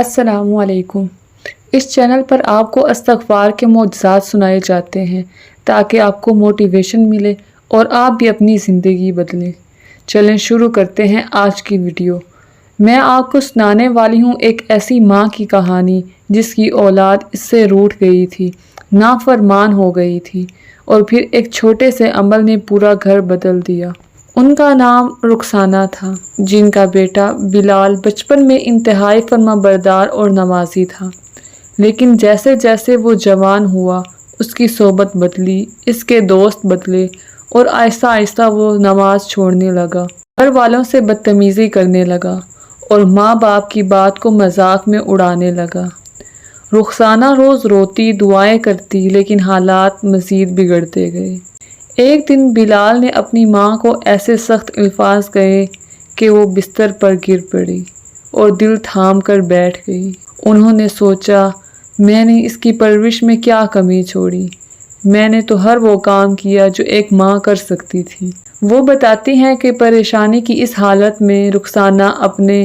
अस्सलामु अलैकुम। इस चैनल पर आपको इस्तग़फ़ार के मोअज़्ज़ात सुनाए जाते हैं ताकि आपको मोटिवेशन मिले और आप भी अपनी ज़िंदगी बदलें। चलें शुरू करते हैं आज की वीडियो। मैं आपको सुनाने वाली हूँ एक ऐसी माँ की कहानी जिसकी औलाद इससे रूठ गई थी, नाफरमान हो गई थी और फिर एक छोटे से अमल ने पूरा घर बदल दिया। उनका नाम रुखसाना था, जिनका बेटा बिलाल बचपन में इंतहाई फर्माबरदार और नमाजी था। लेकिन जैसे जैसे वो जवान हुआ, उसकी सोबत बदली, इसके दोस्त बदले और आहिस्ता आहिस्ता वो नमाज छोड़ने लगा, घर वालों से बदतमीज़ी करने लगा और माँ बाप की बात को मजाक में उड़ाने लगा। रुखसाना रोज़ रोती, दुआएं करती, लेकिन हालात मज़ीद बिगड़ते गए। एक दिन बिलाल ने अपनी माँ को ऐसे सख्त अल्फाज कहे कि वो बिस्तर पर गिर पड़ी और दिल थाम कर बैठ गई। उन्होंने सोचा, मैंने इसकी परवरिश में क्या कमी छोड़ी, मैंने तो हर वो काम किया जो एक माँ कर सकती थी। वो बताती हैं कि परेशानी की इस हालत में रुखसाना अपने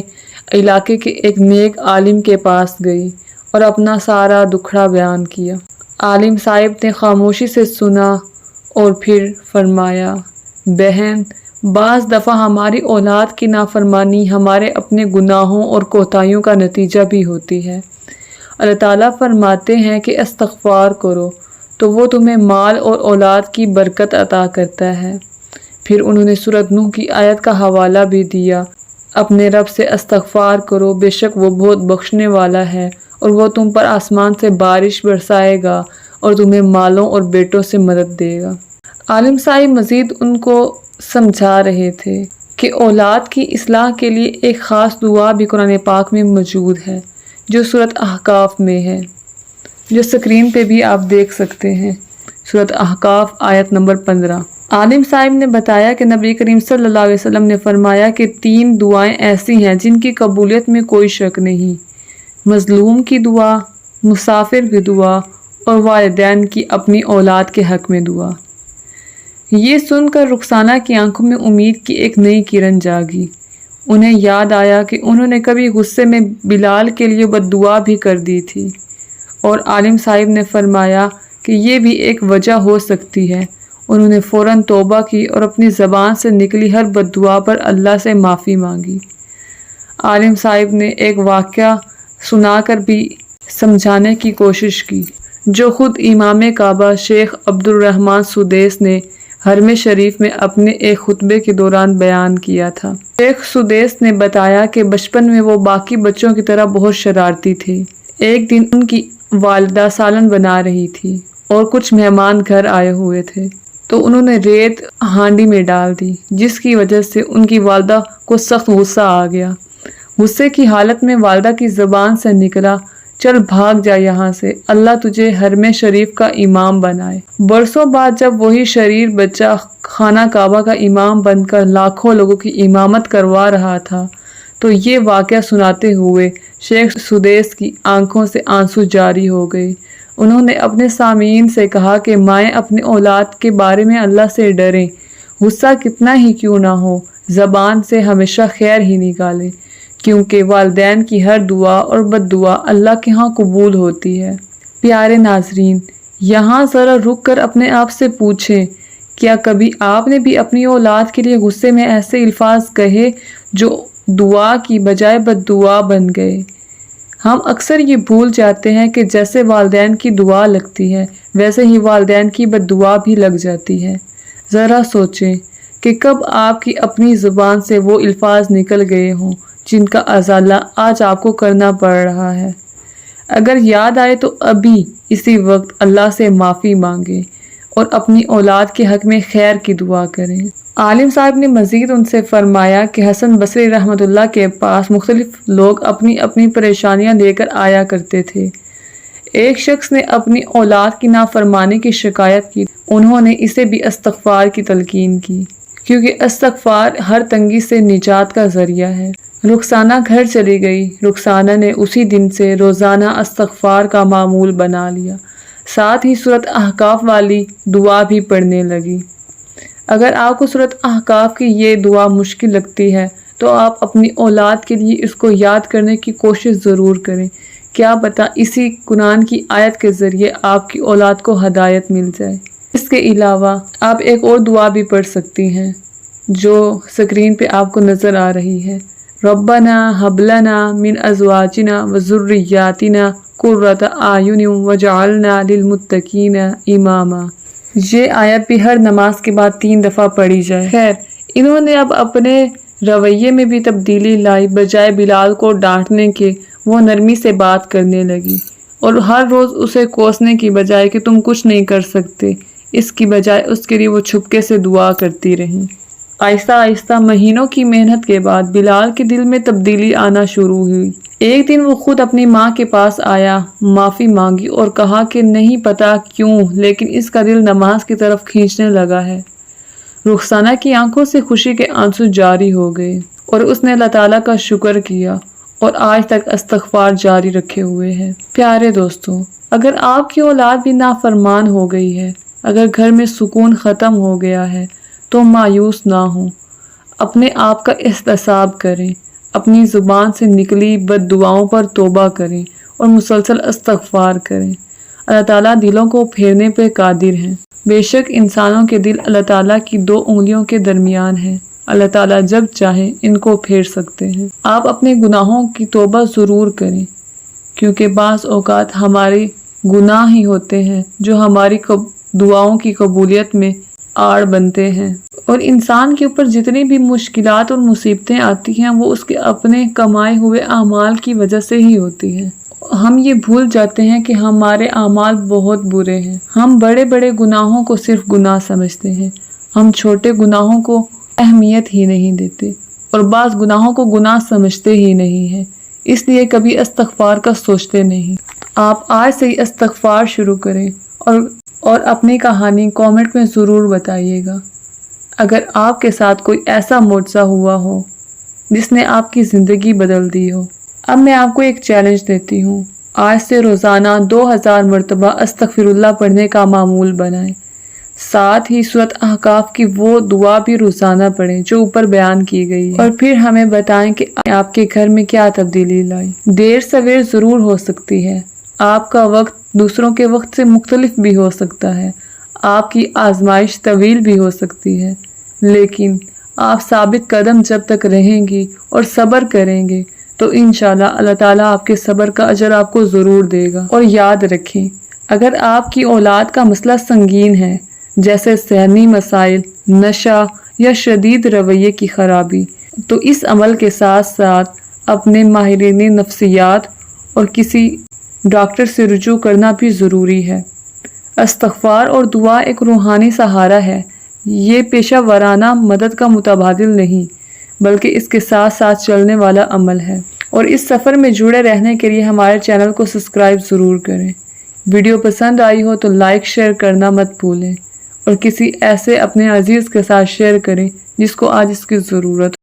इलाके के एक नेक आलिम के पास गई और अपना सारा दुखड़ा बयान किया। आलिम साहिब ने खामोशी से सुना और फिर फरमाया, बहन, बाज़ दफ़ा हमारी औलाद की नाफरमानी हमारे अपने गुनाहों और कोताहियों का नतीजा भी होती है। अल्लाह ताला फरमाते हैं कि इस्तग़फ़ार करो तो वो तुम्हें माल और औलाद की बरकत अता करता है। फिर उन्होंने सूरत नूह की आयत का हवाला भी दिया, अपने रब से इस्तग़फ़ार करो, बेशक वो बहुत बख्शने वाला है और वो तुम पर आसमान से बारिश बरसाएगा और तुम्हें मालों और बेटों से मदद देगा। आलिम साहिब मज़ीद उनको समझा रहे थे कि औलाद की इस्लाह के लिए एक ख़ास दुआ भी कुरान पाक में मौजूद है, जो सूरत अहकाफ में है, जो स्क्रीन पे भी आप देख सकते हैं। सूरत अहकाफ आयत नंबर 15। आलिम साहिब ने बताया कि नबी करीम सल्लल्लाहु अलैहि वसल्लम ने फरमाया कि 3 दुआएं ऐसी हैं जिनकी कबूलियत में कोई शक नहीं: मज़लूम की दुआ, मुसाफिर की दुआ और वालिदैन की अपनी औलाद के हक़ में दुआ। ये सुनकर रुखसाना की आंखों में उम्मीद की एक नई किरण जागी। उन्हें याद आया कि उन्होंने कभी गुस्से में बिलाल के लिए बद्दुआ भी कर दी थी और आलिम साहिब ने फरमाया कि ये भी एक वजह हो सकती है। उन्होंने फ़ौरन तौबा की और अपनी ज़बान से निकली हर बद्दुआ पर अल्लाह से माफ़ी मांगी। आलिम साहिब ने एक वाक़या सुनाकर भी समझाने की कोशिश की, जो ख़ुद इमाम काबा शेख अब्दुर्रहमान सुदैस ने हरम शरीफ में अपने एक खुतबे के दौरान बयान किया था। शेख सुदैस ने बताया कि बचपन में वो बाकी बच्चों की तरह बहुत शरारती थे। एक दिन उनकी वालिदा सालन बना रही थी और कुछ मेहमान घर आए हुए थे, तो उन्होंने रेत हांडी में डाल दी, जिसकी वजह से उनकी वालिदा को सख्त गुस्सा आ गया। गुस्से की हालत में वालिदा की ज़बान से निकला, चल भाग जा यहाँ से, अल्लाह तुझे हरम शरीफ का इमाम बनाए। बरसों बाद जब वही शरीर बच्चा खाना काबा का इमाम बनकर लाखों लोगों की इमामत करवा रहा था, तो ये वाक़या सुनाते हुए शेख सुदैस की आंखों से आंसू जारी हो गए। उन्होंने अपने सामीन से कहा कि माएँ अपने औलाद के बारे में अल्लाह से डरें, गुस्सा कितना ही क्यों ना हो, ज़बान से हमेशा खैर ही निकालें, क्योंकि वालिदैन की हर दुआ और बद्दुआ अल्लाह के यहाँ कबूल होती है। प्यारे नाजरीन, यहाँ ज़रा रुक कर अपने आप से पूछें, क्या कभी आपने भी अपनी औलाद के लिए गुस्से में ऐसे अल्फाज कहे जो दुआ की बजाय बद्दुआ बन गए? हम अक्सर ये भूल जाते हैं कि जैसे वालिदैन की दुआ लगती है, वैसे ही वालिदैन की बद्दुआ भी लग जाती है। ज़रा सोचें कि कब आपकी अपनी ज़ुबान से वो अल्फाज निकल गए हों जिनका अज़ाला आज आपको करना पड़ रहा है। अगर याद आए तो अभी इसी वक्त अल्लाह से माफ़ी मांगे और अपनी औलाद के हक़ में खैर की दुआ करें। आलिम साहब ने मज़ीद उनसे फ़रमाया कि हसन बसरी रहमतुल्लाह के पास मुख्तलिफ लोग अपनी अपनी परेशानियां लेकर आया करते थे। एक शख्स ने अपनी औलाद की नाफरमानी की शिकायत की। उन्होंने इसे भी इस्तग़फ़ार की तलकीन की, क्योंकि इस्तग़फ़ार हर तंगी से निजात का ज़रिया है। रुखसाना घर चली गई। रुखसाना ने उसी दिन से रोज़ाना इस्तग़फ़ार का मामूल बना लिया, साथ ही सूरत अहकाफ वाली दुआ भी पढ़ने लगी। अगर आपको सूरत अहकाफ की ये दुआ मुश्किल लगती है تو آپ اپنی اولاد کے لیے اس کو یاد کرنے کی کوشش ضرور کریں۔ کیا پتہ اسی قرآن کی آیت کے ذریعے آپ کی اولاد کو ہدایت مل جائے۔ اس کے علاوہ آپ ایک اور دعا بھی پڑھ سکتی ہیں جو سکرین پہ آپ کو نظر آ رہی ہے۔ ربنا ہب لنا من ازواجنا وذریاتنا قرۃ اعین وجعلنا للمتقین اماما۔ یہ آیت بھی ہر نماز کے بعد 3 دفعہ پڑھی جائے۔ خیر، انہوں نے اب اپنے رویے میں بھی تبدیلی لائی۔ بجائے بلال کو ڈانٹنے کے وہ نرمی سے بات کرنے لگی اور ہر روز اسے کوسنے کی بجائے کہ تم کچھ نہیں کر سکتے، اس کی بجائے اس کے لیے وہ چھپکے سے دعا کرتی رہیں۔ آہستہ آہستہ مہینوں کی محنت کے بعد بلال کے دل میں تبدیلی آنا شروع ہوئی۔ ایک دن وہ خود اپنی ماں کے پاس آیا، معافی مانگی اور کہا کہ نہیں پتا کیوں لیکن اس کا دل نماز کی طرف کھینچنے لگا ہے۔ رخسانہ کی آنکھوں سے خوشی کے آنسو جاری ہو گئے اور اس نے اللہ تعالیٰ کا شکر کیا اور آج تک استغفار جاری رکھے ہوئے ہے۔ پیارے دوستو، اگر آپ کی اولاد بھی نافرمان ہو گئی ہے، اگر گھر میں سکون ختم ہو گیا ہے تو مایوس نہ ہوں، اپنے آپ کا احتساب کریں، اپنی زبان سے نکلی بد دعاؤں پر توبہ کریں اور مسلسل استغفار کریں۔ اللہ تعالیٰ دلوں کو پھیرنے پہ قادر ہیں۔ بے شک انسانوں کے دل اللہ تعالیٰ کی 2 انگلیوں کے درمیان ہیں۔ اللہ تعالیٰ جب چاہیں ان کو پھیر سکتے ہیں۔ آپ اپنے گناہوں کی توبہ ضرور کریں، کیونکہ بعض اوقات ہمارے گناہ ہی ہوتے ہیں جو ہماری دعاؤں کی قبولیت میں آڑ بنتے ہیں۔ اور انسان کے اوپر جتنی بھی مشکلات اور مصیبتیں آتی ہیں وہ اس کے اپنے کمائے ہوئے اعمال کی وجہ سے ہی ہوتی ہیں۔ ہم یہ بھول جاتے ہیں کہ ہمارے اعمال بہت برے ہیں۔ ہم بڑے بڑے گناہوں کو صرف گناہ سمجھتے ہیں، ہم چھوٹے گناہوں کو اہمیت ہی نہیں دیتے اور بعض گناہوں کو گناہ سمجھتے ہی نہیں ہیں، اس لیے کبھی استغفار کا سوچتے نہیں۔ آپ آج سے ہی استغفار شروع کریں اور اپنی کہانی کامنٹ میں ضرور بتائیے گا۔ اگر آپ کے ساتھ کوئی ایسا معجزہ ہوا ہو جس نے آپ کی زندگی بدل دی ہو۔ اب میں آپ کو ایک چیلنج دیتی ہوں، آج سے روزانہ 2000 مرتبہ استغفر اللہ پڑھنے کا معمول بنائیں، ساتھ ہی سورۃ احقاف کی وہ دعا بھی روزانہ پڑھیں جو اوپر بیان کی گئی ہے، اور پھر ہمیں بتائیں کہ آپ کے گھر میں کیا تبدیلی لائی۔ دیر سویر ضرور ہو سکتی ہے، آپ کا وقت دوسروں کے وقت سے مختلف بھی ہو سکتا ہے، آپ کی آزمائش طویل بھی ہو سکتی ہے، لیکن آپ ثابت قدم جب تک رہیں گی اور صبر کریں گے تو انشاءاللہ اللہ تعالیٰ آپ کے صبر کا اجر آپ کو ضرور دے گا۔ اور یاد رکھیں، اگر آپ کی اولاد کا مسئلہ سنگین ہے جیسے ذہنی مسائل، نشہ یا شدید رویے کی خرابی، تو اس عمل کے ساتھ ساتھ اپنے ماہرین نفسیات اور کسی ڈاکٹر سے رجوع کرنا بھی ضروری ہے۔ استغفار اور دعا ایک روحانی سہارا ہے، یہ پیشہ ورانہ مدد کا متبادل نہیں بلکہ اس کے ساتھ ساتھ چلنے والا عمل ہے۔ اور اس سفر میں جڑے رہنے کے لیے ہمارے چینل کو سبسکرائب ضرور کریں۔ ویڈیو پسند آئی ہو تو لائک شیئر کرنا مت بھولیں اور کسی ایسے اپنے عزیز کے ساتھ شیئر کریں جس کو آج اس کی ضرورت ہو۔